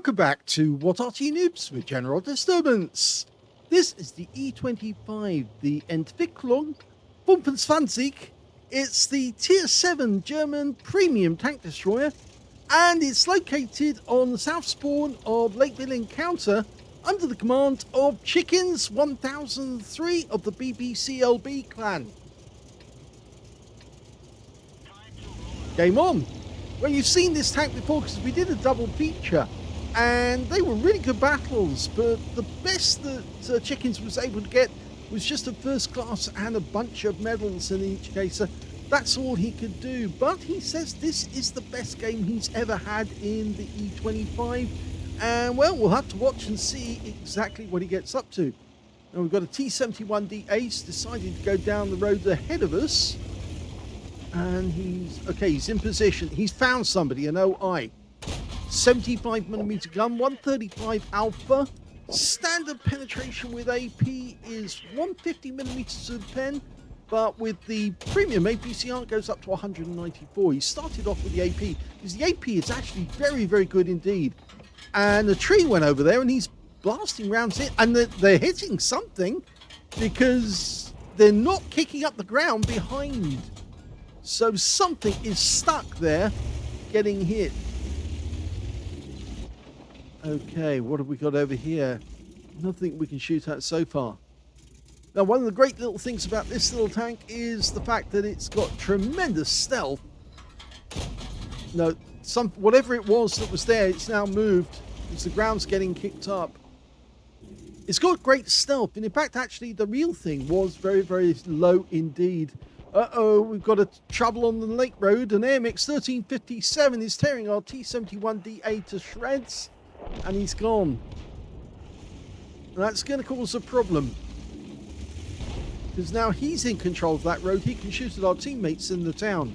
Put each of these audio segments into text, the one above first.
Welcome back to What Arty Noobs with General Disturbance. This is the E25, the Entwicklung 25. It's the Tier 7 German premium tank destroyer, and it's located on the south spawn of Lakeville Encounter under the command of Chickens 1003 of the BBCLB clan. Game on! Well, you've seen this tank before because we did a double feature and they were really good battles, but the best that Chickens was able to get was just a first class and a bunch of medals in each case. That's all he could do, but he says this is the best game he's ever had in the E25, and well, we'll have to watch and see exactly what he gets up to. Now we've got a T71D Ace decided to go down the road ahead of us. And he's in position. He's found somebody, an OI. 75mm gun, 135 alpha. Standard penetration with AP is 150mm to the pen, but with the premium APCR it goes up to 194. He started off with the AP, because the AP is actually very, very good indeed. And a tree went over there and he's blasting rounds in, and they're hitting something because they're not kicking up the ground behind. So something is stuck there, getting hit. Okay, what have we got over here? Nothing we can shoot at so far. Now, one of the great little things about this little tank is the fact that it's got tremendous stealth. No, whatever it was that was there, it's now moved because the ground's getting kicked up. It's got great stealth, and in fact, actually, the real thing was very, very low indeed. Uh-oh, we've got a trouble on the Lake Road. An AMX 1357 is tearing our T71DA to shreds, and he's gone. And that's going to cause a problem, because now he's in control of that road. He can shoot at our teammates in the town.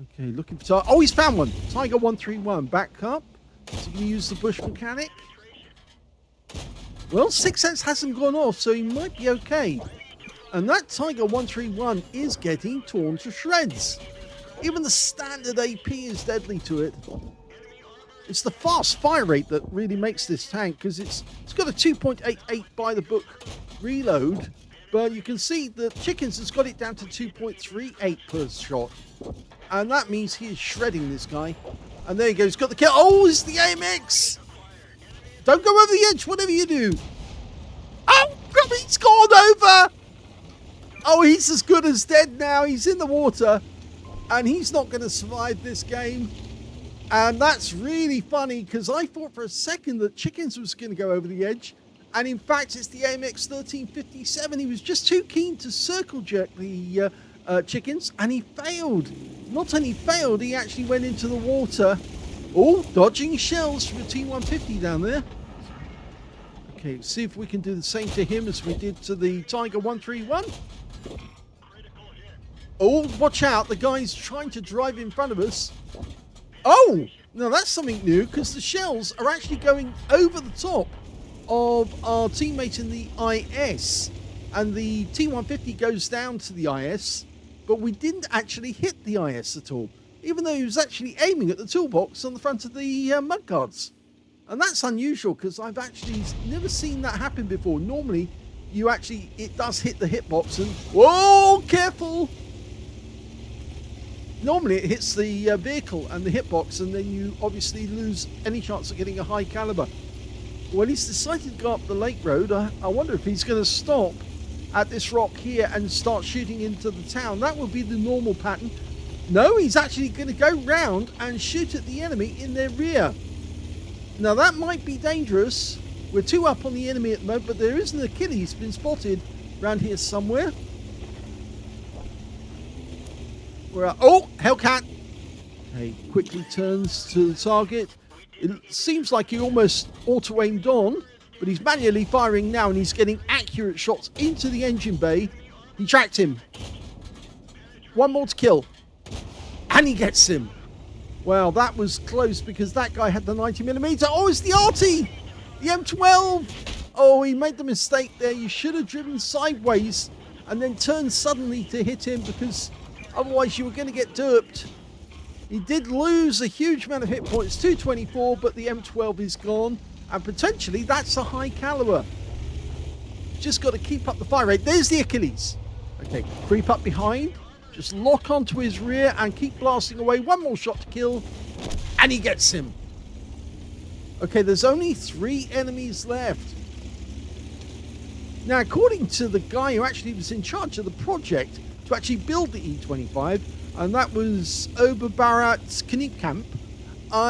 Okay, looking for... Oh, he's found one. Tiger 131, back up. Is he going to use the bush mechanic? Well, 6 Sense hasn't gone off, so he might be okay. And that Tiger 131 is getting torn to shreds. Even the standard AP is deadly to it. It's the fast fire rate that really makes this tank, because it's got a 2.88 by the book reload, but you can see that Chickens has got it down to 2.38 per shot. And that means he is shredding this guy. And there he goes, got the kill. Oh, it's the AMX! Don't go over the edge, whatever you do. Oh, he's gone over! Oh, he's as good as dead now. He's in the water, and he's not going to survive this game. And that's really funny, because I thought for a second that Chickens was going to go over the edge. And in fact, it's the AMX 1357. He was just too keen to circle jerk the Chickens, and he failed. Not only failed, he actually went into the water. Oh, dodging shells from a T150 down there. Okay, see if we can do the same to him as we did to the Tiger 131. Oh, watch out. The guy's trying to drive in front of us. Oh, now that's something new, because the shells are actually going over the top of our teammate in the IS. And the T150 goes down to the IS, but we didn't actually hit the IS at all, even though he was actually aiming at the toolbox on the front of the mudguards. And that's unusual, because I've actually never seen that happen before. Normally, it does hit the hitbox and... Whoa, careful! Normally it hits the vehicle and the hitbox, and then you obviously lose any chance of getting a high caliber. Well, he's decided to go up the Lake Road. I wonder if he's going to stop at this rock here and start shooting into the town. That would be the normal pattern. No, he's actually going to go round and shoot at the enemy in their rear. Now that might be dangerous. We're 2 up on the enemy at the moment, but there is an Achilles been spotted around here somewhere. Oh, Hellcat! Okay, quickly turns to the target. It seems like he almost auto-aimed on, but he's manually firing now, and he's getting accurate shots into the engine bay. He tracked him. One more to kill. And he gets him. Well, that was close, because that guy had the 90mm. Oh, it's the Arty! The M12! Oh, he made the mistake there. You should have driven sideways and then turned suddenly to hit him, because otherwise you were going to get derped. He did lose a huge amount of hit points, 224, but the M12 is gone. And potentially that's a high caliber. Just got to keep up the fire rate. There's the Achilles. Okay, creep up behind. Just lock onto his rear and keep blasting away. One more shot to kill. And he gets him. Okay, there's only 3 enemies left. Now, according to the guy who actually was in charge of the project to actually build the E25, and that was Oberbarat Kniekamp,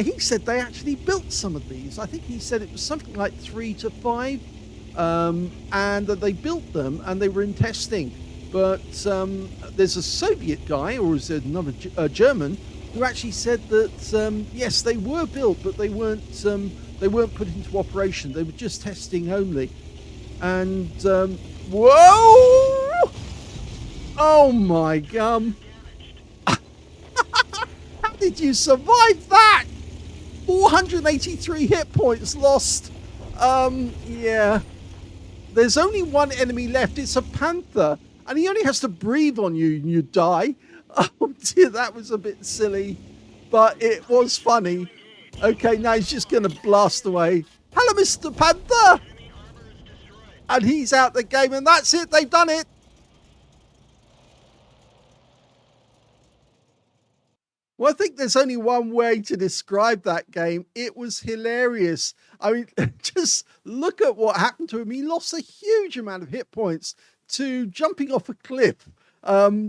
he said they actually built some of these. I think he said it was something like 3 to 5, and that they built them and they were in testing. But there's a Soviet guy, or is it another German, who actually said that yes, they were built, but they weren't put into operation. They were just testing only. And whoa! Oh my gum! How did you survive that? 483 hit points lost. Yeah. There's only one enemy left. It's a panther, and he only has to breathe on you and you die. Oh dear, that was a bit silly, but it was funny. Okay, now he's just going to blast away. Hello, Mr. Panther! And he's out the game, and that's it. They've done it. Well, I think there's only one way to describe that game. It was hilarious. I mean, just look at what happened to him. He lost a huge amount of hit points to jumping off a cliff,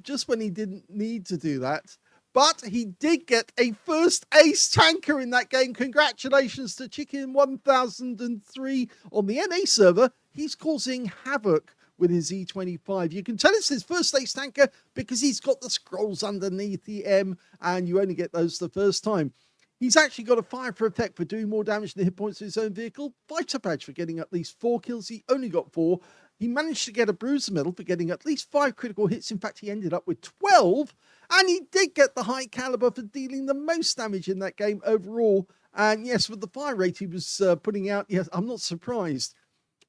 just when he didn't need to do that. But he did get a first ace tanker in that game. Congratulations to Chicken 1003 on the NA server. He's causing havoc with his E25. You can tell it's his first ace tanker because he's got the scrolls underneath the M, and you only get those the first time. He's actually got a fire for effect for doing more damage than the hit points of his own vehicle. Fighter badge for getting at least 4 kills. He only got 4. He managed to get a bruiser medal for getting at least 5 critical hits. In fact, he ended up with 12. And he did get the high caliber for dealing the most damage in that game overall. And yes, with the fire rate he was putting out, yes, I'm not surprised.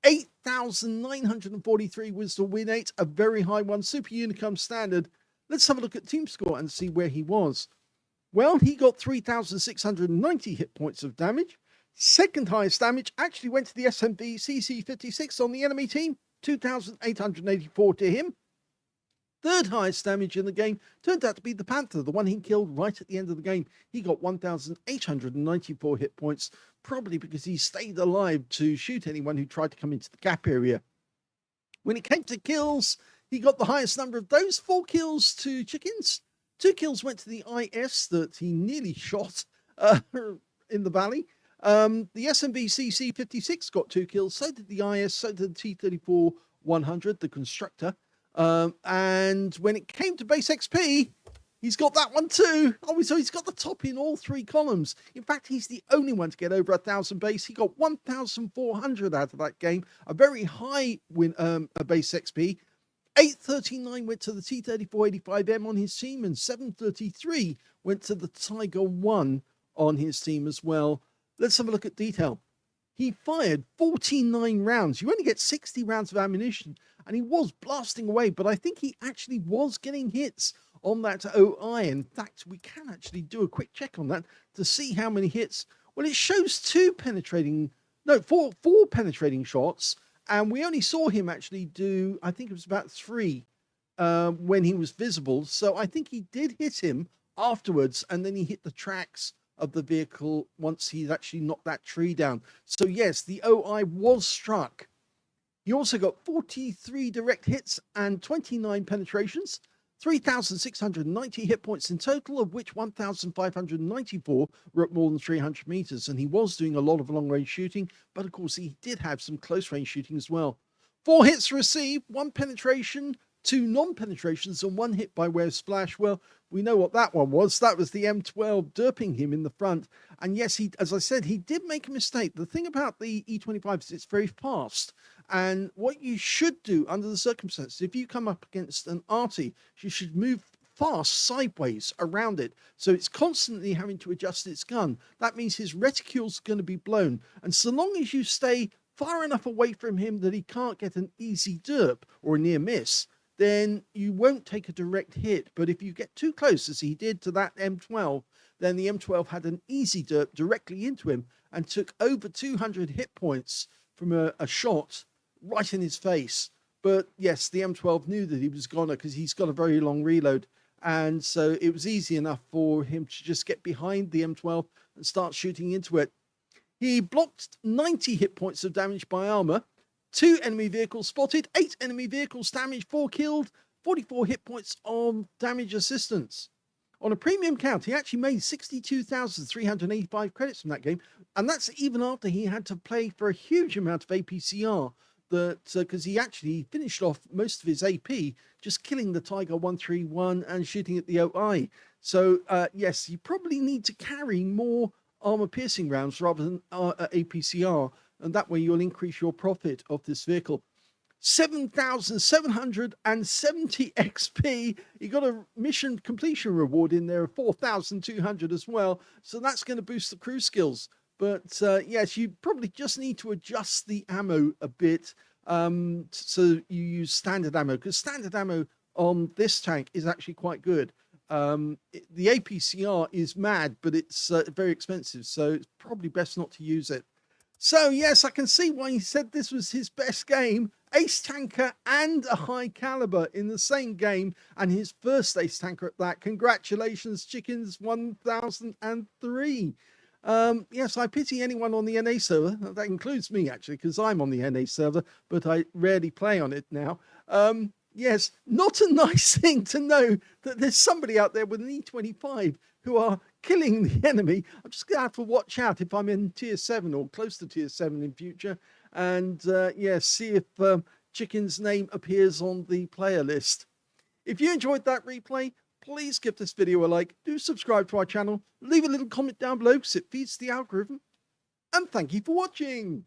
8,943 was the win rate, a very high one, Super Unicum standard. Let's have a look at team score and see where he was. Well, he got 3,690 hit points of damage. Second highest damage actually went to the SMB CC56 on the enemy team, 2,884 to him. Third highest damage in the game turned out to be the Panther, the one he killed right at the end of the game. He got 1,894 hit points, probably because he stayed alive to shoot anyone who tried to come into the gap area. When it came to kills, he got the highest number of those, 4 kills to Chickens. 2 kills went to the IS that he nearly shot in the valley. The SMB CC56 got 2 kills, so did the IS, so did the T34-100, the constructor. And when it came to base XP, he's got that one too. Oh, so he's got the top in all 3 columns. In fact, he's the only one to get over 1,000 base. He got 1,400 out of that game, a very high win base XP. 839 went to the T3485M on his team, and 733 went to the Tiger 1 on his team as well. Let's have a look at detail. He fired 49 rounds. You only get 60 rounds of ammunition, and he was blasting away, but I think he actually was getting hits on that OI. In fact, we can actually do a quick check on that to see how many hits. Well, it shows 4 penetrating shots, and we only saw him actually do, I think it was about 3 when he was visible. So I think he did hit him afterwards, and then he hit the tracks of the vehicle once he'd actually knocked that tree down. So yes, the OI was struck. He also got 43 direct hits and 29 penetrations, 3,690 hit points in total, of which 1,594 were at more than 300 meters. And he was doing a lot of long-range shooting, but of course he did have some close-range shooting as well. 4 hits received, 1 penetration, 2 non-penetrations, and 1 hit by way of splash. Well, we know what that one was. That was the M12 derping him in the front. And yes, he, as I said, he did make a mistake. The thing about the E25 is it's very fast. And what you should do under the circumstances, if you come up against an Arty, you should move fast sideways around it. So it's constantly having to adjust its gun. That means his reticule's going to be blown. And so long as you stay far enough away from him that he can't get an easy derp or a near miss, then you won't take a direct hit. But if you get too close, as he did to that M12, then the M12 had an easy derp directly into him and took over 200 hit points from a shot right in his face. But yes, the M12 knew that he was goner because he's got a very long reload. And so it was easy enough for him to just get behind the M12 and start shooting into it. He blocked 90 hit points of damage by armor, 2 enemy vehicles spotted, 8 enemy vehicles damaged, 4 killed, 44 hit points of damage assistance. On a premium count, he actually made 62,385 credits from that game, and that's even after he had to play for a huge amount of APCR, because he actually finished off most of his AP just killing the Tiger 131 and shooting at the OI. So yes, you probably need to carry more armor-piercing rounds rather than APCR, and that way you'll increase your profit of this vehicle. 7,770 XP. You got a mission completion reward in there of 4,200 as well, so that's going to boost the crew skills. But yes, you probably just need to adjust the ammo a bit, so you use standard ammo, because standard ammo on this tank is actually quite good. The APCR is mad, but it's very expensive, so it's probably best not to use it. So yes, I can see why he said this was his best game. Ace tanker and a high caliber in the same game, and his first ace tanker at that. Congratulations, Chickens 1003. Yes, I pity anyone on the NA server. That includes me, actually, because I'm on the NA server, but I rarely play on it now. Yes, not a nice thing to know that there's somebody out there with an E25 who are killing the enemy. I'm just going to have to watch out if I'm in tier 7 or close to tier 7 in future. And yes, see if Chicken's name appears on the player list. If you enjoyed that replay, please give this video a like. Do subscribe to our channel. Leave a little comment down below because it feeds the algorithm. And thank you for watching.